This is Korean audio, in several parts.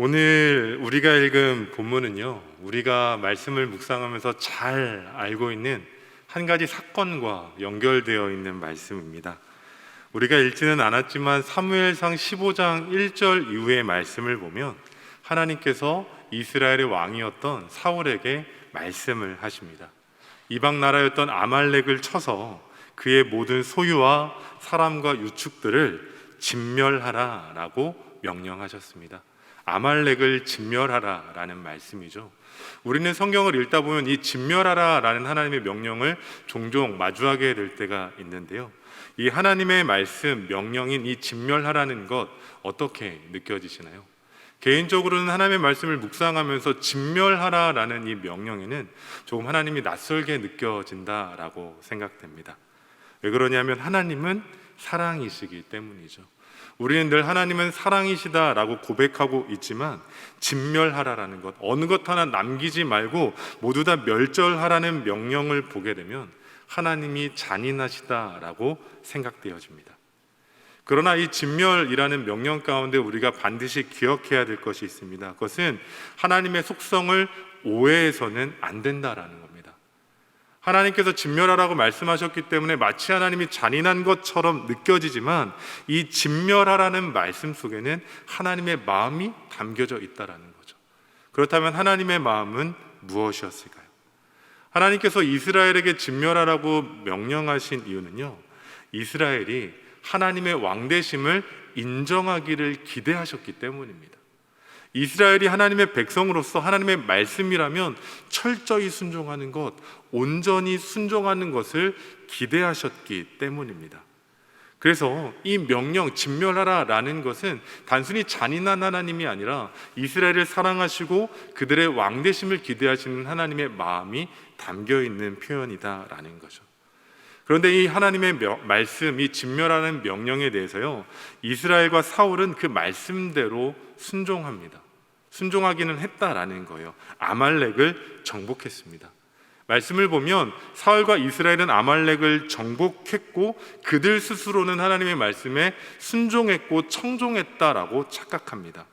오늘 우리가 읽은 본문은요, 우리가 말씀을 묵상하면서 잘 알고 있는 한 가지 사건과 연결되어 있는 말씀입니다. 우리가 읽지는 않았지만 사무엘상 15장 1절 이후의 말씀을 보면 하나님께서 이스라엘의 왕이었던 사울에게 말씀을 하십니다. 이방 나라였던 아말렉을 쳐서 그의 모든 소유와 사람과 유축들을 진멸하라 라고 명령하셨습니다. 아말렉을 진멸하라 라는 말씀이죠. 우리는 성경을 읽다 보면 이 진멸하라 라는 하나님의 명령을 종종 마주하게 될 때가 있는데요, 이 하나님의 말씀, 명령인 이 진멸하라는 것 어떻게 느껴지시나요? 개인적으로는 하나님의 말씀을 묵상하면서 진멸하라 라는 이 명령에는 조금 하나님이 낯설게 느껴진다라고 생각됩니다. 왜 그러냐면 하나님은 사랑이시기 때문이죠. 우리는 늘 하나님은 사랑이시다라고 고백하고 있지만 진멸하라라는 것, 어느 것 하나 남기지 말고 모두 다 멸절하라는 명령을 보게 되면 하나님이 잔인하시다라고 생각되어집니다. 그러나 이 진멸이라는 명령 가운데 우리가 반드시 기억해야 될 것이 있습니다. 그것은 하나님의 속성을 오해해서는 안 된다라는 겁니다. 하나님께서 진멸하라고 말씀하셨기 때문에 마치 하나님이 잔인한 것처럼 느껴지지만 이 진멸하라는 말씀 속에는 하나님의 마음이 담겨져 있다라는 거죠. 그렇다면 하나님의 마음은 무엇이었을까요? 하나님께서 이스라엘에게 진멸하라고 명령하신 이유는요, 이스라엘이 하나님의 왕되심을 인정하기를 기대하셨기 때문입니다. 이스라엘이 하나님의 백성으로서 하나님의 말씀이라면 철저히 순종하는 것, 온전히 순종하는 것을 기대하셨기 때문입니다. 그래서 이 명령, 진멸하라 라는 것은 단순히 잔인한 하나님이 아니라 이스라엘을 사랑하시고 그들의 왕되심을 기대하시는 하나님의 마음이 담겨있는 표현이다라는 거죠. 그런데 이 하나님의 말씀, 이 진멸하는 명령에 대해서요, 이스라엘과 사울은 그 말씀대로 순종합니다. 순종하기는 했다라는 거예요. 아말렉을 정복했습니다. 말씀을 보면 사울과 이스라엘은 아말렉을 정복했고 그들 스스로는 하나님의 말씀에 순종했고 청종했다라고 착각합니다.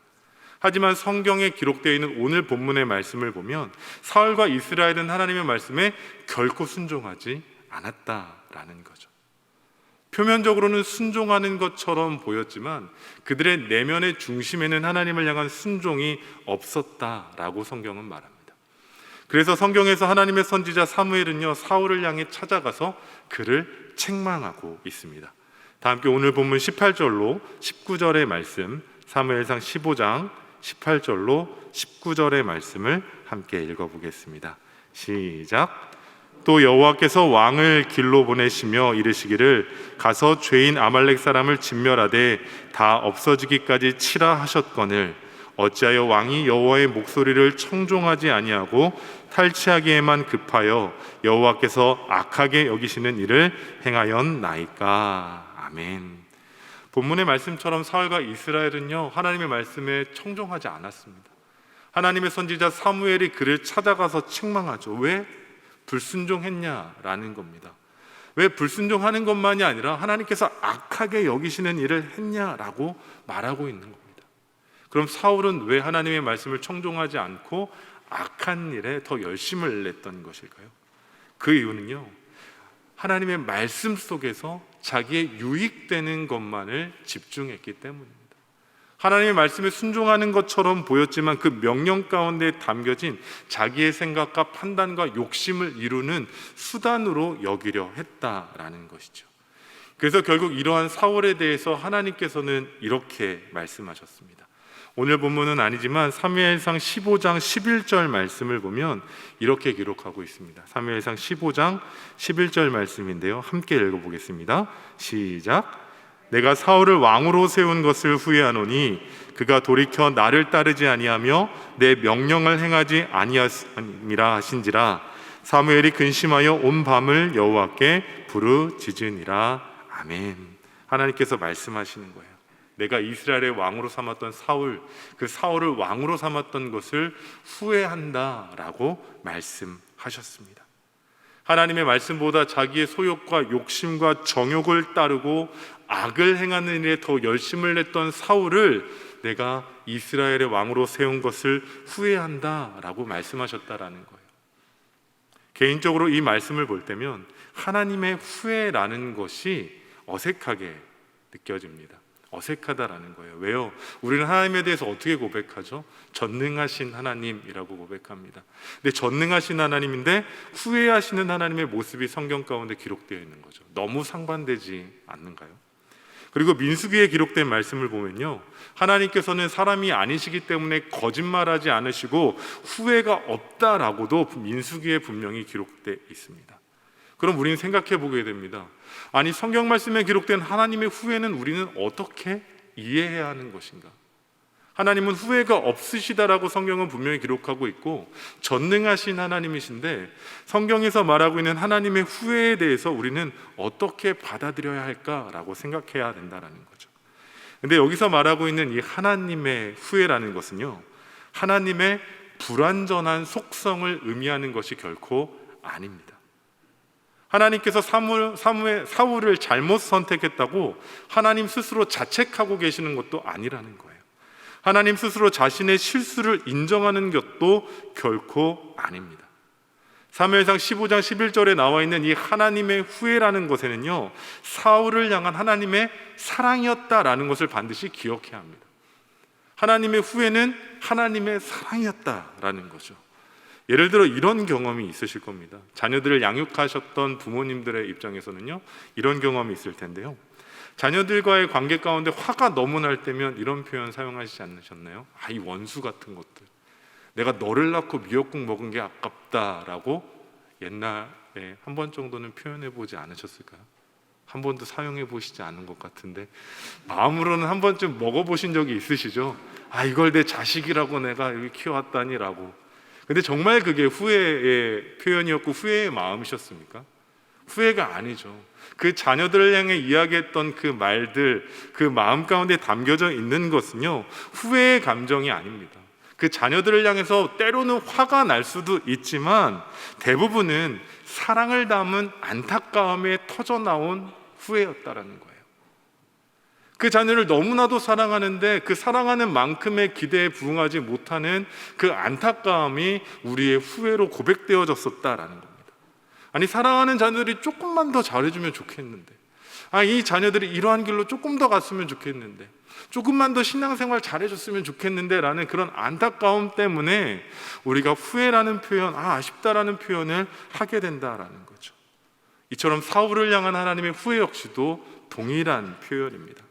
하지만 성경에 기록되어 있는 오늘 본문의 말씀을 보면 사울과 이스라엘은 하나님의 말씀에 결코 순종하지 않았다라는 거죠. 표면적으로는 순종하는 것처럼 보였지만 그들의 내면의 중심에는 하나님을 향한 순종이 없었다라고 성경은 말합니다. 그래서 성경에서 하나님의 선지자 사무엘은요, 사울을 향해 찾아가서 그를 책망하고 있습니다. 다 함께 오늘 본문 18절로 19절의 말씀, 사무엘상 15장 18절로 19절의 말씀을 함께 읽어보겠습니다. 시작. 또 여호와께서 왕을 길로 보내시며 이르시기를 가서 죄인 아말렉 사람을 진멸하되 다 없어지기까지 치라 하셨거늘 어찌하여 왕이 여호와의 목소리를 청종하지 아니하고 탈취하기에만 급하여 여호와께서 악하게 여기시는 일을 행하였나이까. 아멘. 본문의 말씀처럼 사울과 이스라엘은요, 하나님의 말씀에 청종하지 않았습니다. 하나님의 선지자 사무엘이 그를 찾아가서 책망하죠. 왜 불순종했냐라는 겁니다. 왜 불순종하는 것만이 아니라 하나님께서 악하게 여기시는 일을 했냐라고 말하고 있는 겁니다. 그럼 사울은 왜 하나님의 말씀을 청종하지 않고 악한 일에 더 열심을 냈던 것일까요? 그 이유는요, 하나님의 말씀 속에서 자기의 유익되는 것만을 집중했기 때문입니다. 하나님의 말씀에 순종하는 것처럼 보였지만 그 명령 가운데 담겨진 자기의 생각과 판단과 욕심을 이루는 수단으로 여기려 했다라는 것이죠. 그래서 결국 이러한 사울에 대해서 하나님께서는 이렇게 말씀하셨습니다. 오늘 본문은 아니지만 사무엘상 15장 11절 말씀을 보면 이렇게 기록하고 있습니다. 사무엘상 15장 11절 말씀인데요, 함께 읽어보겠습니다. 시작. 내가 사울을 왕으로 세운 것을 후회하노니 그가 돌이켜 나를 따르지 아니하며 내 명령을 행하지 아니함이라 하신지라. 사무엘이 근심하여 온 밤을 여호와께 부르짖으니라. 아멘. 하나님께서 말씀하시는 거예요. 내가 이스라엘의 왕으로 삼았던 사울, 그 사울을 왕으로 삼았던 것을 후회한다라고 말씀하셨습니다. 하나님의 말씀보다 자기의 소욕과 욕심과 정욕을 따르고 악을 행하는 일에 더 열심을 냈던 사울을 내가 이스라엘의 왕으로 세운 것을 후회한다라고 말씀하셨다라는 거예요. 개인적으로 이 말씀을 볼 때면 하나님의 후회라는 것이 어색하게 느껴집니다. 어색하다라는 거예요. 왜요? 우리는 하나님에 대해서 어떻게 고백하죠? 전능하신 하나님이라고 고백합니다. 근데 전능하신 하나님인데 후회하시는 하나님의 모습이 성경 가운데 기록되어 있는 거죠. 너무 상반되지 않는가요? 그리고 민수기에 기록된 말씀을 보면요, 하나님께서는 사람이 아니시기 때문에 거짓말하지 않으시고 후회가 없다라고도 민수기에 분명히 기록되어 있습니다. 그럼 우리는 생각해 보게 됩니다. 아니, 성경 말씀에 기록된 하나님의 후회는 우리는 어떻게 이해해야 하는 것인가? 하나님은 후회가 없으시다라고 성경은 분명히 기록하고 있고 전능하신 하나님이신데, 성경에서 말하고 있는 하나님의 후회에 대해서 우리는 어떻게 받아들여야 할까라고 생각해야 된다는 거죠. 근데 여기서 말하고 있는 이 하나님의 후회라는 것은요, 하나님의 불완전한 속성을 의미하는 것이 결코 아닙니다. 하나님께서 사울을 잘못 선택했다고 하나님 스스로 자책하고 계시는 것도 아니라는 거예요. 하나님 스스로 자신의 실수를 인정하는 것도 결코 아닙니다. 사무엘상 15장 11절에 나와 있는 이 하나님의 후회라는 것에는요, 사울을 향한 하나님의 사랑이었다라는 것을 반드시 기억해야 합니다. 하나님의 후회는 하나님의 사랑이었다라는 거죠. 예를 들어 이런 경험이 있으실 겁니다. 자녀들을 양육하셨던 부모님들의 입장에서는요, 이런 경험이 있을 텐데요, 자녀들과의 관계 가운데 화가 너무 날 때면 이런 표현 사용하시지 않으셨나요? 아, 이 원수 같은 것들, 내가 너를 낳고 미역국 먹은 게 아깝다라고 옛날에 한 번 정도는 표현해 보지 않으셨을까요? 한 번도 사용해 보시지 않은 것 같은데 마음으로는 한 번쯤 먹어보신 적이 있으시죠? 아, 이걸 내 자식이라고 내가 여기 키워왔다니라고. 근데 정말 그게 후회의 표현이었고 후회의 마음이셨습니까? 후회가 아니죠. 그 자녀들을 향해 이야기했던 그 말들, 그 마음 가운데 담겨져 있는 것은요, 후회의 감정이 아닙니다. 그 자녀들을 향해서 때로는 화가 날 수도 있지만 대부분은 사랑을 담은 안타까움에 터져나온 후회였다라는 거예요. 그 자녀를 너무나도 사랑하는데 그 사랑하는 만큼의 기대에 부응하지 못하는 그 안타까움이 우리의 후회로 고백되어졌었다라는 겁니다. 아니, 사랑하는 자녀들이 조금만 더 잘해주면 좋겠는데, 이 자녀들이 이러한 길로 조금 더 갔으면 좋겠는데, 조금만 더 신앙생활 잘해줬으면 좋겠는데 라는 그런 안타까움 때문에 우리가 후회라는 표현, 아쉽다라는 표현을 하게 된다라는 거죠. 이처럼 사울을 향한 하나님의 후회 역시도 동일한 표현입니다.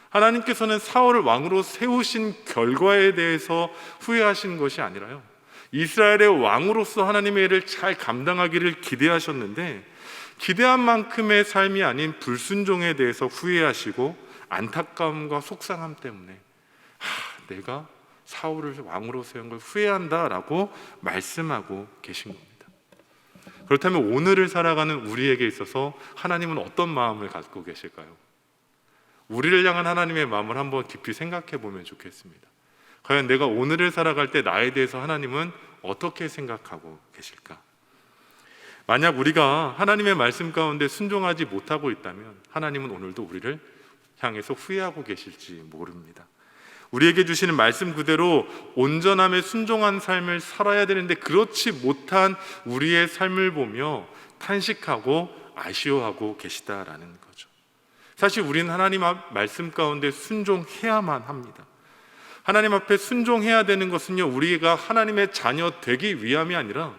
하나님께서는 사울을 왕으로 세우신 결과에 대해서 후회하신 것이 아니라요, 이스라엘의 왕으로서 하나님의 일을 잘 감당하기를 기대하셨는데 기대한 만큼의 삶이 아닌 불순종에 대해서 후회하시고 안타까움과 속상함 때문에 내가 사울을 왕으로 세운 걸 후회한다라고 말씀하고 계신 겁니다. 그렇다면 오늘을 살아가는 우리에게 있어서 하나님은 어떤 마음을 갖고 계실까요? 우리를 향한 하나님의 마음을 한번 깊이 생각해 보면 좋겠습니다. 과연 내가 오늘을 살아갈 때 나에 대해서 하나님은 어떻게 생각하고 계실까? 만약 우리가 하나님의 말씀 가운데 순종하지 못하고 있다면 하나님은 오늘도 우리를 향해서 후회하고 계실지 모릅니다. 우리에게 주시는 말씀 그대로 온전함에 순종한 삶을 살아야 되는데 그렇지 못한 우리의 삶을 보며 탄식하고 아쉬워하고 계시다라는 거죠. 사실 우리는 하나님 말씀 가운데 순종해야만 합니다. 하나님 앞에 순종해야 되는 것은요, 우리가 하나님의 자녀 되기 위함이 아니라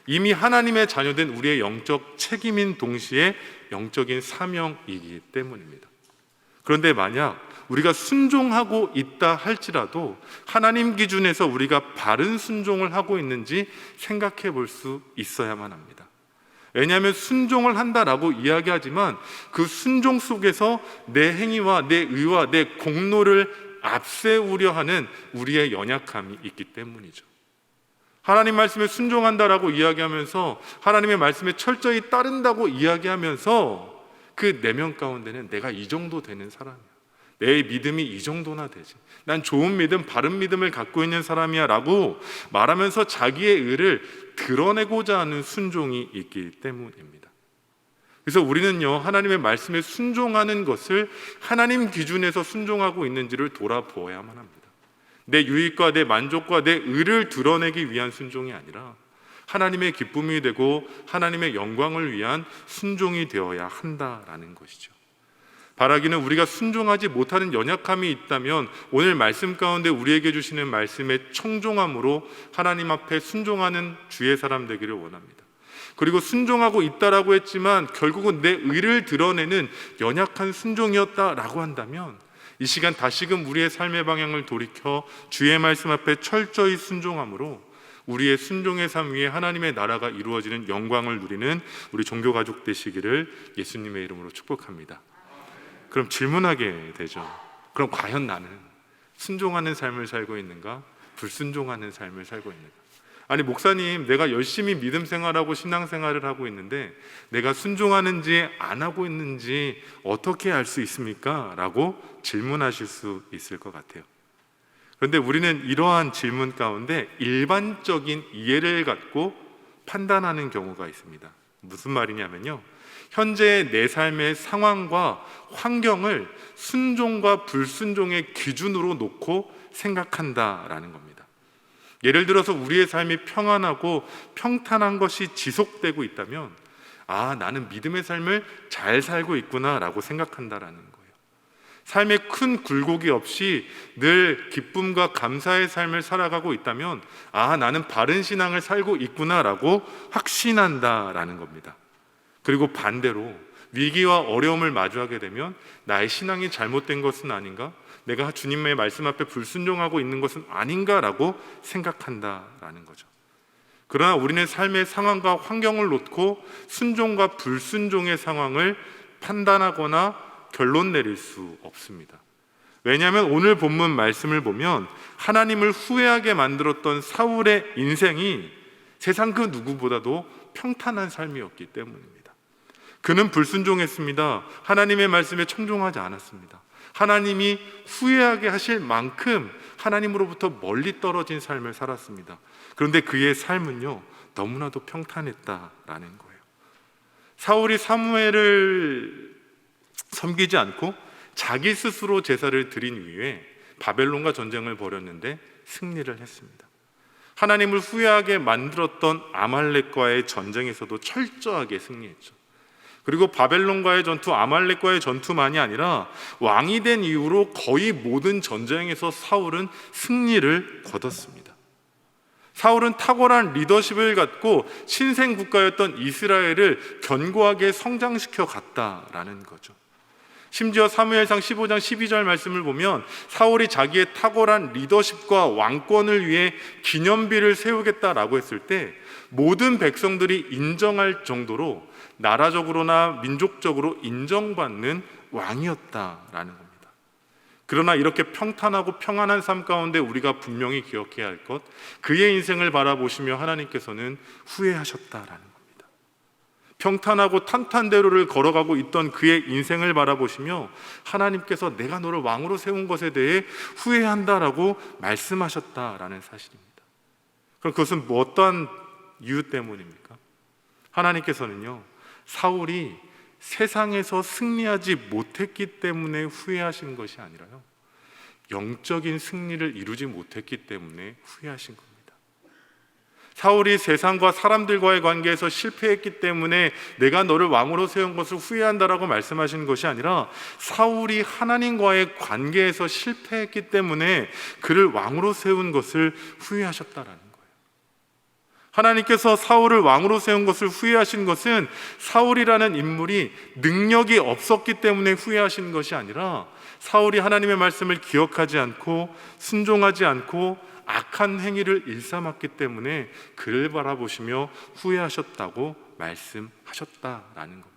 이미 하나님의 자녀된 우리의 영적 책임인 동시에 영적인 사명이기 때문입니다. 그런데 만약 우리가 순종하고 있다 할지라도 하나님 기준에서 우리가 바른 순종을 하고 있는지 생각해 볼 수 있어야만 합니다. 왜냐하면 순종을 한다라고 이야기하지만 그 순종 속에서 내 행위와 내 의와 내 공로를 앞세우려 하는 우리의 연약함이 있기 때문이죠. 하나님 말씀에 순종한다라고 이야기하면서 하나님의 말씀에 철저히 따른다고 이야기하면서 그 내면 가운데는 내가 이 정도 되는 사람이야, 내 믿음이 이 정도나 되지, 난 좋은 믿음, 바른 믿음을 갖고 있는 사람이야 라고 말하면서 자기의 의를 드러내고자 하는 순종이 있기 때문입니다. 그래서 우리는요, 하나님의 말씀에 순종하는 것을 하나님 기준에서 순종하고 있는지를 돌아보아야만 합니다. 내 유익과 내 만족과 내 의를 드러내기 위한 순종이 아니라 하나님의 기쁨이 되고 하나님의 영광을 위한 순종이 되어야 한다라는 것이죠. 바라기는 우리가 순종하지 못하는 연약함이 있다면 오늘 말씀 가운데 우리에게 주시는 말씀의 청종함으로 하나님 앞에 순종하는 주의 사람 되기를 원합니다. 그리고 순종하고 있다라고 했지만 결국은 내 의를 드러내는 연약한 순종이었다라고 한다면 이 시간 다시금 우리의 삶의 방향을 돌이켜 주의 말씀 앞에 철저히 순종함으로 우리의 순종의 삶 위에 하나님의 나라가 이루어지는 영광을 누리는 우리 종교 가족 되시기를 예수님의 이름으로 축복합니다. 그럼 질문하게 되죠. 그럼 과연 나는 순종하는 삶을 살고 있는가? 불순종하는 삶을 살고 있는가? 아니 목사님, 내가 열심히 믿음 생활하고 신앙 생활을 하고 있는데 내가 순종하는지 안 하고 있는지 어떻게 알 수 있습니까? 라고 질문하실 수 있을 것 같아요. 그런데 우리는 이러한 질문 가운데 일반적인 이해를 갖고 판단하는 경우가 있습니다. 무슨 말이냐면요, 현재의 내 삶의 상황과 환경을 순종과 불순종의 기준으로 놓고 생각한다라는 겁니다. 예를 들어서 우리의 삶이 평안하고 평탄한 것이 지속되고 있다면 나는 믿음의 삶을 잘 살고 있구나 라고 생각한다라는 거예요. 삶에 큰 굴곡이 없이 늘 기쁨과 감사의 삶을 살아가고 있다면 나는 바른 신앙을 살고 있구나 라고 확신한다라는 겁니다. 그리고 반대로 위기와 어려움을 마주하게 되면 나의 신앙이 잘못된 것은 아닌가? 내가 주님의 말씀 앞에 불순종하고 있는 것은 아닌가라고 생각한다라는 거죠. 그러나 우리는 삶의 상황과 환경을 놓고 순종과 불순종의 상황을 판단하거나 결론 내릴 수 없습니다. 왜냐하면 오늘 본문 말씀을 보면 하나님을 후회하게 만들었던 사울의 인생이 세상 그 누구보다도 평탄한 삶이었기 때문입니다. 그는 불순종했습니다. 하나님의 말씀에 청종하지 않았습니다. 하나님이 후회하게 하실 만큼 하나님으로부터 멀리 떨어진 삶을 살았습니다. 그런데 그의 삶은요, 너무나도 평탄했다라는 거예요. 사울이 사무엘을 섬기지 않고 자기 스스로 제사를 드린 이후에 바벨론과 전쟁을 벌였는데 승리를 했습니다. 하나님을 후회하게 만들었던 아말렉과의 전쟁에서도 철저하게 승리했죠. 그리고 바벨론과의 전투, 아말렉과의 전투만이 아니라 왕이 된 이후로 거의 모든 전쟁에서 사울은 승리를 거뒀습니다. 사울은 탁월한 리더십을 갖고 신생 국가였던 이스라엘을 견고하게 성장시켜 갔다라는 거죠. 심지어 사무엘상 15장 12절 말씀을 보면 사울이 자기의 탁월한 리더십과 왕권을 위해 기념비를 세우겠다라고 했을 때 모든 백성들이 인정할 정도로 나라적으로나 민족적으로 인정받는 왕이었다라는 겁니다. 그러나 이렇게 평탄하고 평안한 삶 가운데 우리가 분명히 기억해야 할 것, 그의 인생을 바라보시며 하나님께서는 후회하셨다라는 겁니다. 평탄하고 탄탄대로를 걸어가고 있던 그의 인생을 바라보시며 하나님께서 내가 너를 왕으로 세운 것에 대해 후회한다라고 말씀하셨다라는 사실입니다. 그럼 그것은 어떠한 이유 때문입니까? 하나님께서는요, 사울이 세상에서 승리하지 못했기 때문에 후회하신 것이 아니라요, 영적인 승리를 이루지 못했기 때문에 후회하신 겁니다. 사울이 세상과 사람들과의 관계에서 실패했기 때문에 내가 너를 왕으로 세운 것을 후회한다라고 말씀하신 것이 아니라 사울이 하나님과의 관계에서 실패했기 때문에 그를 왕으로 세운 것을 후회하셨다라는 거예요. 하나님께서 사울을 왕으로 세운 것을 후회하신 것은 사울이라는 인물이 능력이 없었기 때문에 후회하신 것이 아니라 사울이 하나님의 말씀을 기억하지 않고 순종하지 않고 악한 행위를 일삼았기 때문에 그를 바라보시며 후회하셨다고 말씀하셨다라는 겁니다.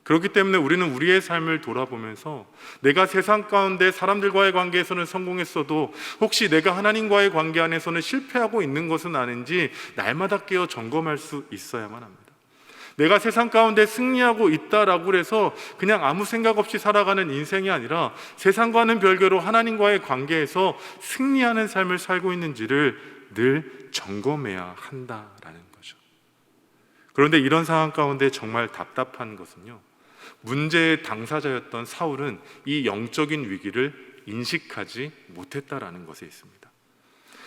그렇기 때문에 우리는 우리의 삶을 돌아보면서 내가 세상 가운데 사람들과의 관계에서는 성공했어도 혹시 내가 하나님과의 관계 안에서는 실패하고 있는 것은 아닌지 날마다 깨어 점검할 수 있어야만 합니다. 내가 세상 가운데 승리하고 있다라고 해서 그냥 아무 생각 없이 살아가는 인생이 아니라 세상과는 별개로 하나님과의 관계에서 승리하는 삶을 살고 있는지를 늘 점검해야 한다라는 거죠. 그런데 이런 상황 가운데 정말 답답한 것은요, 문제의 당사자였던 사울은 이 영적인 위기를 인식하지 못했다라는 것에 있습니다.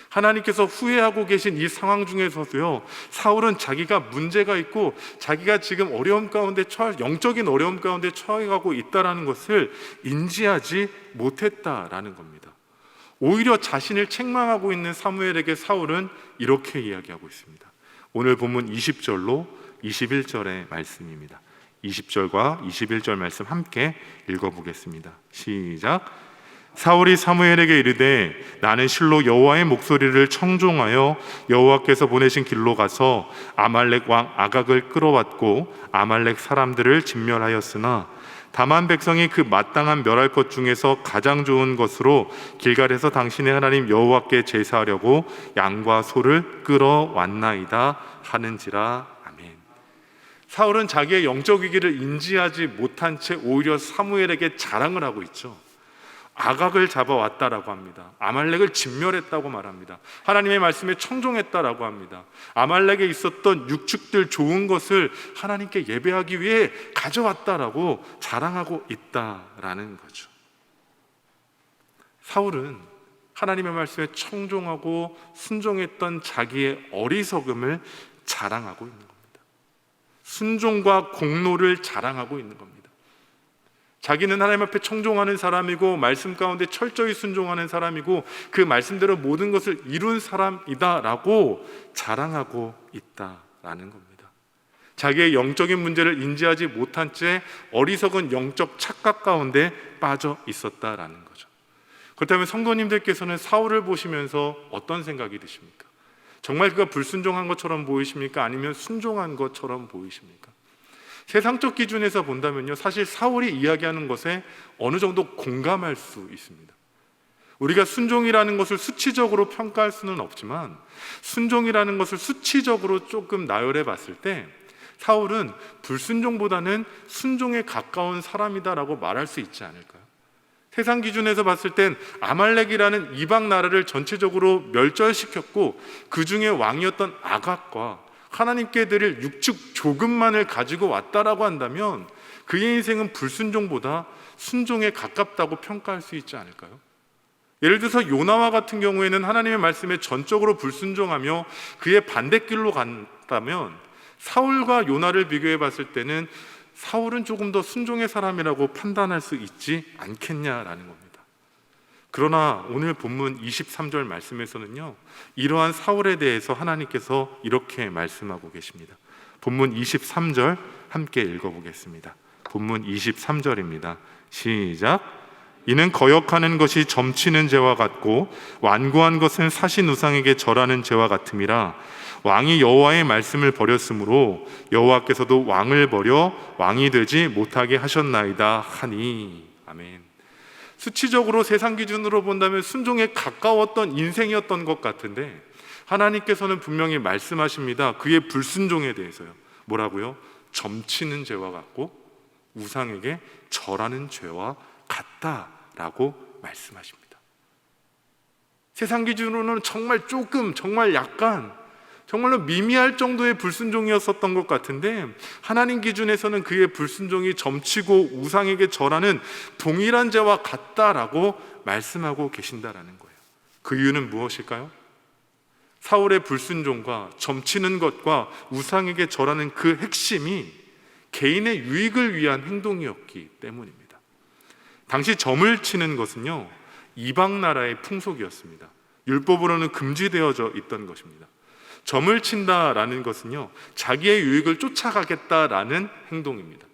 하나님께서 후회하고 계신 이 상황 중에서도요, 사울은 자기가 문제가 있고 자기가 지금 영적인 어려움 가운데 처해가고 있다라는 것을 인지하지 못했다라는 겁니다. 오히려 자신을 책망하고 있는 사무엘에게 사울은 이렇게 이야기하고 있습니다. 오늘 본문 20절로 21절의 말씀입니다. 20절과 21절 말씀 함께 읽어보겠습니다. 시작. 사울이 사무엘에게 이르되 나는 실로 여호와의 목소리를 청종하여 여호와께서 보내신 길로 가서 아말렉 왕 아각을 끌어왔고 아말렉 사람들을 진멸하였으나 다만 백성이 그 마땅한 멸할 것 중에서 가장 좋은 것으로 길갈에서 당신의 하나님 여호와께 제사하려고 양과 소를 끌어왔나이다 하는지라. 아멘. 사울은 자기의 영적 위기를 인지하지 못한 채 오히려 사무엘에게 자랑을 하고 있죠. 아각을 잡아왔다라고 합니다. 아말렉을 진멸했다고 말합니다. 하나님의 말씀에 청종했다라고 합니다. 아말렉에 있었던 육축들 좋은 것을 하나님께 예배하기 위해 가져왔다라고 자랑하고 있다라는 거죠. 사울은 하나님의 말씀에 청종하고 순종했던 자기의 어리석음을 자랑하고 있는 겁니다. 순종과 공로를 자랑하고 있는 겁니다. 자기는 하나님 앞에 청종하는 사람이고 말씀 가운데 철저히 순종하는 사람이고 그 말씀대로 모든 것을 이룬 사람이다라고 자랑하고 있다라는 겁니다. 자기의 영적인 문제를 인지하지 못한 채 어리석은 영적 착각 가운데 빠져 있었다라는 거죠. 그렇다면 성도님들께서는 사울을 보시면서 어떤 생각이 드십니까? 정말 그가 불순종한 것처럼 보이십니까? 아니면 순종한 것처럼 보이십니까? 세상적 기준에서 본다면요, 사실 사울이 이야기하는 것에 어느 정도 공감할 수 있습니다. 우리가 순종이라는 것을 수치적으로 평가할 수는 없지만 순종이라는 것을 수치적으로 조금 나열해 봤을 때 사울은 불순종보다는 순종에 가까운 사람이다라고 말할 수 있지 않을까요? 세상 기준에서 봤을 땐 아말렉이라는 이방 나라를 전체적으로 멸절시켰고 그 중에 왕이었던 아각과 하나님께 드릴 육축 조금만을 가지고 왔다라고 한다면 그의 인생은 불순종보다 순종에 가깝다고 평가할 수 있지 않을까요? 예를 들어서 요나와 같은 경우에는 하나님의 말씀에 전적으로 불순종하며 그의 반대길로 간다면 사울과 요나를 비교해 봤을 때는 사울은 조금 더 순종의 사람이라고 판단할 수 있지 않겠냐라는 겁니다. 그러나 오늘 본문 23절 말씀에서는요, 이러한 사울에 대해서 하나님께서 이렇게 말씀하고 계십니다. 본문 23절 함께 읽어보겠습니다. 본문 23절입니다. 시작. 이는 거역하는 것이 점치는 죄와 같고 완고한 것은 사신 우상에게 절하는 죄와 같음이라. 왕이 여호와의 말씀을 버렸으므로 여호와께서도 왕을 버려 왕이 되지 못하게 하셨나이다 하니. 아멘. 수치적으로 세상 기준으로 본다면 순종에 가까웠던 인생이었던 것 같은데 하나님께서는 분명히 말씀하십니다. 그의 불순종에 대해서요. 뭐라고요? 점치는 죄와 같고 우상에게 절하는 죄와 같다라고 말씀하십니다. 세상 기준으로는 정말 조금, 정말 약간, 정말로 미미할 정도의 불순종이었었던 것 같은데 하나님 기준에서는 그의 불순종이 점치고 우상에게 절하는 동일한 죄와 같다라고 말씀하고 계신다라는 거예요. 그 이유는 무엇일까요? 사울의 불순종과 점치는 것과 우상에게 절하는 그 핵심이 개인의 유익을 위한 행동이었기 때문입니다. 당시 점을 치는 것은요, 이방 나라의 풍속이었습니다. 율법으로는 금지되어져 있던 것입니다. 점을 친다라는 것은요, 자기의 유익을 쫓아가겠다라는 행동입니다.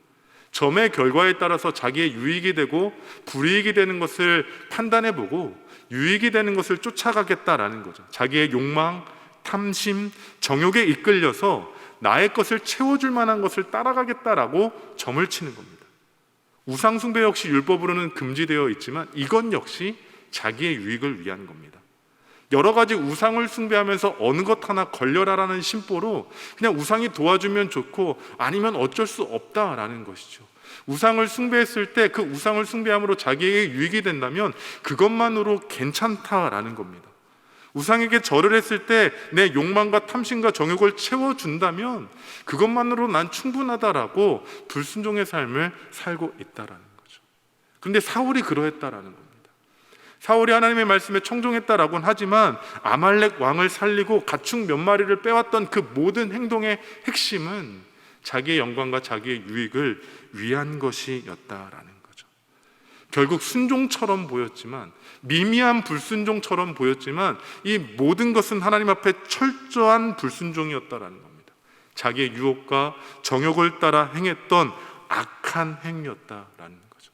점의 결과에 따라서 자기의 유익이 되고 불이익이 되는 것을 판단해보고 유익이 되는 것을 쫓아가겠다라는 거죠. 자기의 욕망, 탐심, 정욕에 이끌려서 나의 것을 채워줄 만한 것을 따라가겠다라고 점을 치는 겁니다. 우상 숭배 역시 율법으로는 금지되어 있지만 이건 역시 자기의 유익을 위한 겁니다. 여러 가지 우상을 숭배하면서 어느 것 하나 걸려라라는 심보로 그냥 우상이 도와주면 좋고 아니면 어쩔 수 없다라는 것이죠. 우상을 숭배했을 때 그 우상을 숭배함으로 자기에게 유익이 된다면 그것만으로 괜찮다라는 겁니다. 우상에게 절을 했을 때 내 욕망과 탐심과 정욕을 채워준다면 그것만으로 난 충분하다라고 불순종의 삶을 살고 있다라는 거죠. 그런데 사울이 그러했다라는 겁니다. 사울이 하나님의 말씀에 청종했다라고는 하지만 아말렉 왕을 살리고 가축 몇 마리를 빼왔던 그 모든 행동의 핵심은 자기의 영광과 자기의 유익을 위한 것이었다라는 거죠. 결국 순종처럼 보였지만, 미미한 불순종처럼 보였지만, 이 모든 것은 하나님 앞에 철저한 불순종이었다라는 겁니다. 자기의 유혹과 정욕을 따라 행했던 악한 행위였다라는 거죠.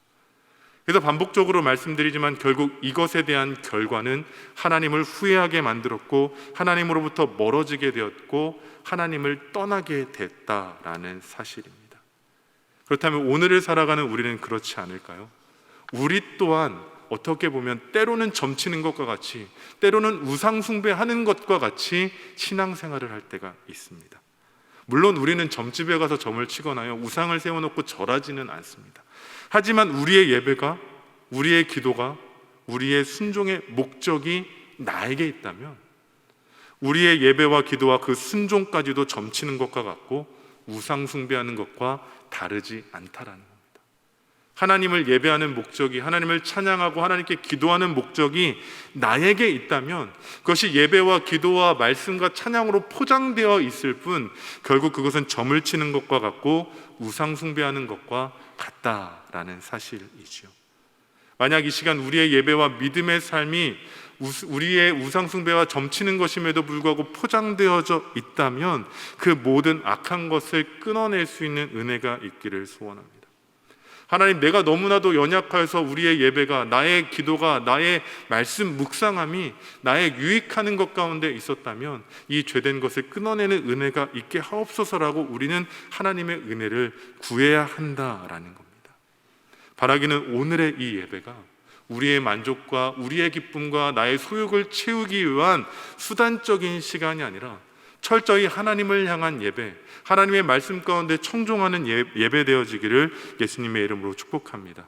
그래서 반복적으로 말씀드리지만 결국 이것에 대한 결과는 하나님을 후회하게 만들었고, 하나님으로부터 멀어지게 되었고, 하나님을 떠나게 됐다라는 사실입니다. 그렇다면 오늘을 살아가는 우리는 그렇지 않을까요? 우리 또한 어떻게 보면 때로는 점치는 것과 같이, 때로는 우상 숭배하는 것과 같이 신앙생활을 할 때가 있습니다. 물론 우리는 점집에 가서 점을 치거나요, 우상을 세워놓고 절하지는 않습니다. 하지만 우리의 예배가, 우리의 기도가, 우리의 순종의 목적이 나에게 있다면 우리의 예배와 기도와 그 순종까지도 점치는 것과 같고 우상 숭배하는 것과 다르지 않다라는 겁니다. 하나님을 예배하는 목적이, 하나님을 찬양하고 하나님께 기도하는 목적이 나에게 있다면 그것이 예배와 기도와 말씀과 찬양으로 포장되어 있을 뿐 결국 그것은 점을 치는 것과 같고 우상 숭배하는 것과 같다라는 사실이지요. 만약 이 시간 우리의 예배와 믿음의 삶이 우리의 우상 숭배와 점치는 것임에도 불구하고 포장되어져 있다면 그 모든 악한 것을 끊어낼 수 있는 은혜가 있기를 소원합니다. 하나님, 내가 너무나도 연약하여서 우리의 예배가, 나의 기도가, 나의 말씀 묵상함이 나의 유익하는 것 가운데 있었다면 이 죄된 것을 끊어내는 은혜가 있게 하옵소서라고 우리는 하나님의 은혜를 구해야 한다라는 겁니다. 바라기는 오늘의 이 예배가 우리의 만족과 우리의 기쁨과 나의 소욕을 채우기 위한 수단적인 시간이 아니라 철저히 하나님을 향한 예배, 하나님의 말씀 가운데 청종하는 예배 되어지기를 예수님의 이름으로 축복합니다.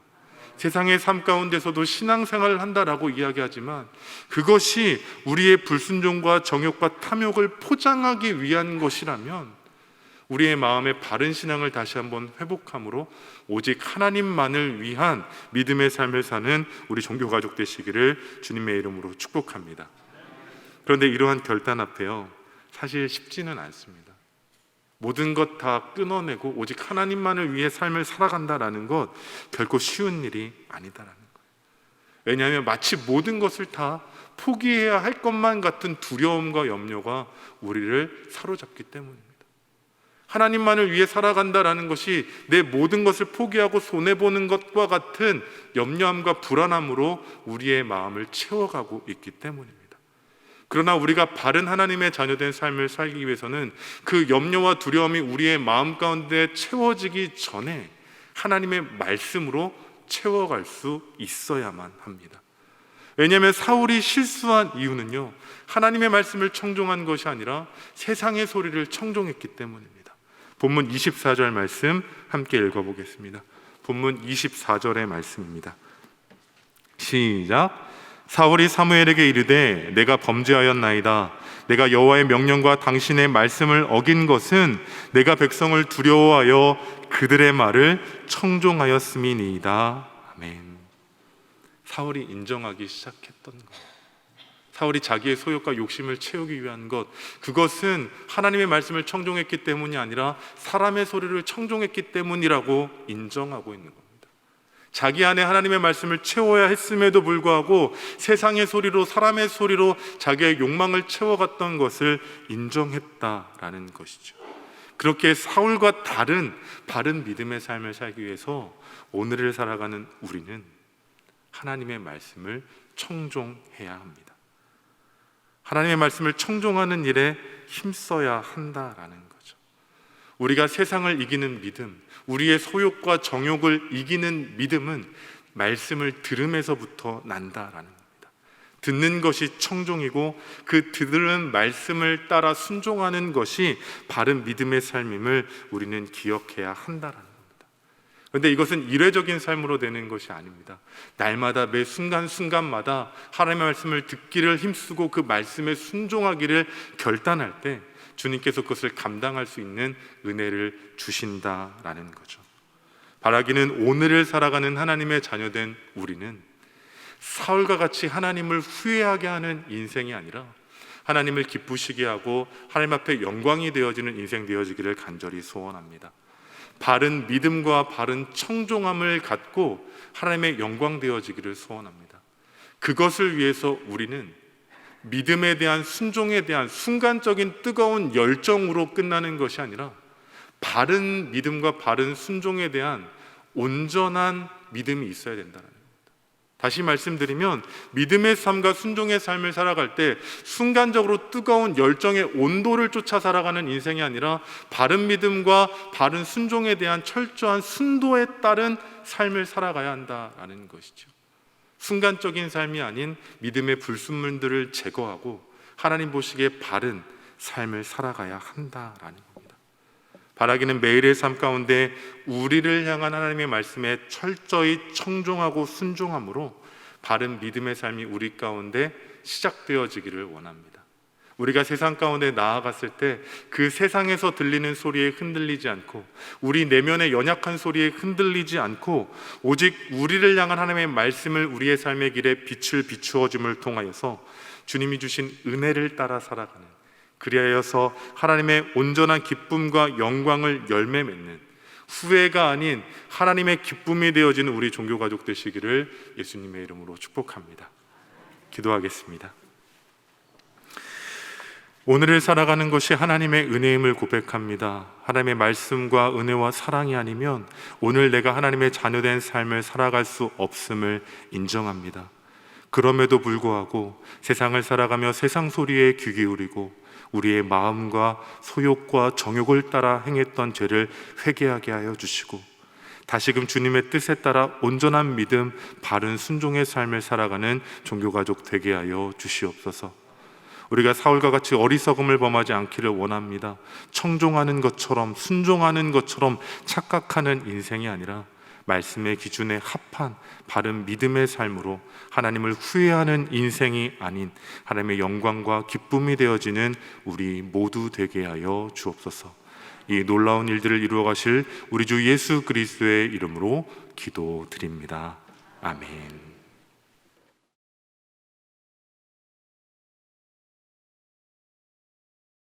세상의 삶 가운데서도 신앙생활을 한다라고 이야기하지만 그것이 우리의 불순종과 정욕과 탐욕을 포장하기 위한 것이라면 우리의 마음의 바른 신앙을 다시 한번 회복함으로 오직 하나님만을 위한 믿음의 삶을 사는 우리 종교가족 되시기를 주님의 이름으로 축복합니다. 그런데 이러한 결단 앞에요, 사실 쉽지는 않습니다. 모든 것 다 끊어내고 오직 하나님만을 위해 삶을 살아간다라는 것 결코 쉬운 일이 아니다라는 거예요. 왜냐하면 마치 모든 것을 다 포기해야 할 것만 같은 두려움과 염려가 우리를 사로잡기 때문입니다. 하나님만을 위해 살아간다라는 것이 내 모든 것을 포기하고 손해보는 것과 같은 염려함과 불안함으로 우리의 마음을 채워가고 있기 때문입니다. 그러나 우리가 바른 하나님의 자녀된 삶을 살기 위해서는 그 염려와 두려움이 우리의 마음 가운데 채워지기 전에 하나님의 말씀으로 채워갈 수 있어야만 합니다. 왜냐하면 사울이 실수한 이유는요, 하나님의 말씀을 청종한 것이 아니라 세상의 소리를 청종했기 때문입니다. 본문 24절 말씀 함께 읽어보겠습니다. 본문 24절의 말씀입니다. 시작. 사울이 사무엘에게 이르되 내가 범죄하였나이다. 내가 여호와의 명령과 당신의 말씀을 어긴 것은 내가 백성을 두려워하여 그들의 말을 청종하였음이니이다. 아멘. 사울이 인정하기 시작했던 것, 사울이 자기의 소욕과 욕심을 채우기 위한 것, 그것은 하나님의 말씀을 청종했기 때문이 아니라 사람의 소리를 청종했기 때문이라고 인정하고 있는 겁니다. 자기 안에 하나님의 말씀을 채워야 했음에도 불구하고 세상의 소리로, 사람의 소리로 자기의 욕망을 채워갔던 것을 인정했다라는 것이죠. 그렇게 사울과 다른 바른 믿음의 삶을 살기 위해서 오늘을 살아가는 우리는 하나님의 말씀을 청종해야 합니다. 하나님의 말씀을 청종하는 일에 힘써야 한다라는 거죠. 우리가 세상을 이기는 믿음, 우리의 소욕과 정욕을 이기는 믿음은 말씀을 들음에서부터 난다라는 겁니다. 듣는 것이 청종이고 그 들은 말씀을 따라 순종하는 것이 바른 믿음의 삶임을 우리는 기억해야 한다라는 겁니다. 그런데 이것은 일회적인 삶으로 되는 것이 아닙니다. 날마다 매 순간순간마다 하나님의 말씀을 듣기를 힘쓰고 그 말씀에 순종하기를 결단할 때 주님께서 그것을 감당할 수 있는 은혜를 주신다라는 거죠. 바라기는 오늘을 살아가는 하나님의 자녀된 우리는 사울과 같이 하나님을 후회하게 하는 인생이 아니라 하나님을 기쁘시게 하고 하나님 앞에 영광이 되어지는 인생 되어지기를 간절히 소원합니다. 바른 믿음과 바른 청종함을 갖고 하나님의 영광 되어지기를 소원합니다. 그것을 위해서 우리는 믿음에 대한 순종에 대한 순간적인 뜨거운 열정으로 끝나는 것이 아니라 바른 믿음과 바른 순종에 대한 온전한 믿음이 있어야 된다는 겁니다. 다시 말씀드리면 믿음의 삶과 순종의 삶을 살아갈 때 순간적으로 뜨거운 열정의 온도를 쫓아 살아가는 인생이 아니라 바른 믿음과 바른 순종에 대한 철저한 순도에 따른 삶을 살아가야 한다는 것이죠. 순간적인 삶이 아닌 믿음의 불순물들을 제거하고 하나님 보시기에 바른 삶을 살아가야 한다라는 겁니다. 바라기는 매일의 삶 가운데 우리를 향한 하나님의 말씀에 철저히 청종하고 순종함으로 바른 믿음의 삶이 우리 가운데 시작되어지기를 원합니다. 우리가 세상 가운데 나아갔을 때 그 세상에서 들리는 소리에 흔들리지 않고 우리 내면의 연약한 소리에 흔들리지 않고 오직 우리를 향한 하나님의 말씀을 우리의 삶의 길에 빛을 비추어 줌을 통하여서 주님이 주신 은혜를 따라 살아가는, 그리하여서 하나님의 온전한 기쁨과 영광을 열매 맺는, 후회가 아닌 하나님의 기쁨이 되어지는 우리 종교가족 되시기를 예수님의 이름으로 축복합니다. 기도하겠습니다. 오늘을 살아가는 것이 하나님의 은혜임을 고백합니다. 하나님의 말씀과 은혜와 사랑이 아니면 오늘 내가 하나님의 자녀된 삶을 살아갈 수 없음을 인정합니다. 그럼에도 불구하고 세상을 살아가며 세상 소리에 귀 기울이고 우리의 마음과 소욕과 정욕을 따라 행했던 죄를 회개하게 하여 주시고 다시금 주님의 뜻에 따라 온전한 믿음, 바른 순종의 삶을 살아가는 종교가족 되게 하여 주시옵소서. 우리가 사울과 같이 어리석음을 범하지 않기를 원합니다. 청종하는 것처럼 순종하는 것처럼 착각하는 인생이 아니라 말씀의 기준에 합한 바른 믿음의 삶으로 하나님을 후회하는 인생이 아닌 하나님의 영광과 기쁨이 되어지는 우리 모두 되게 하여 주옵소서. 이 놀라운 일들을 이루어 가실 우리 주 예수 그리스도의 이름으로 기도드립니다. 아멘.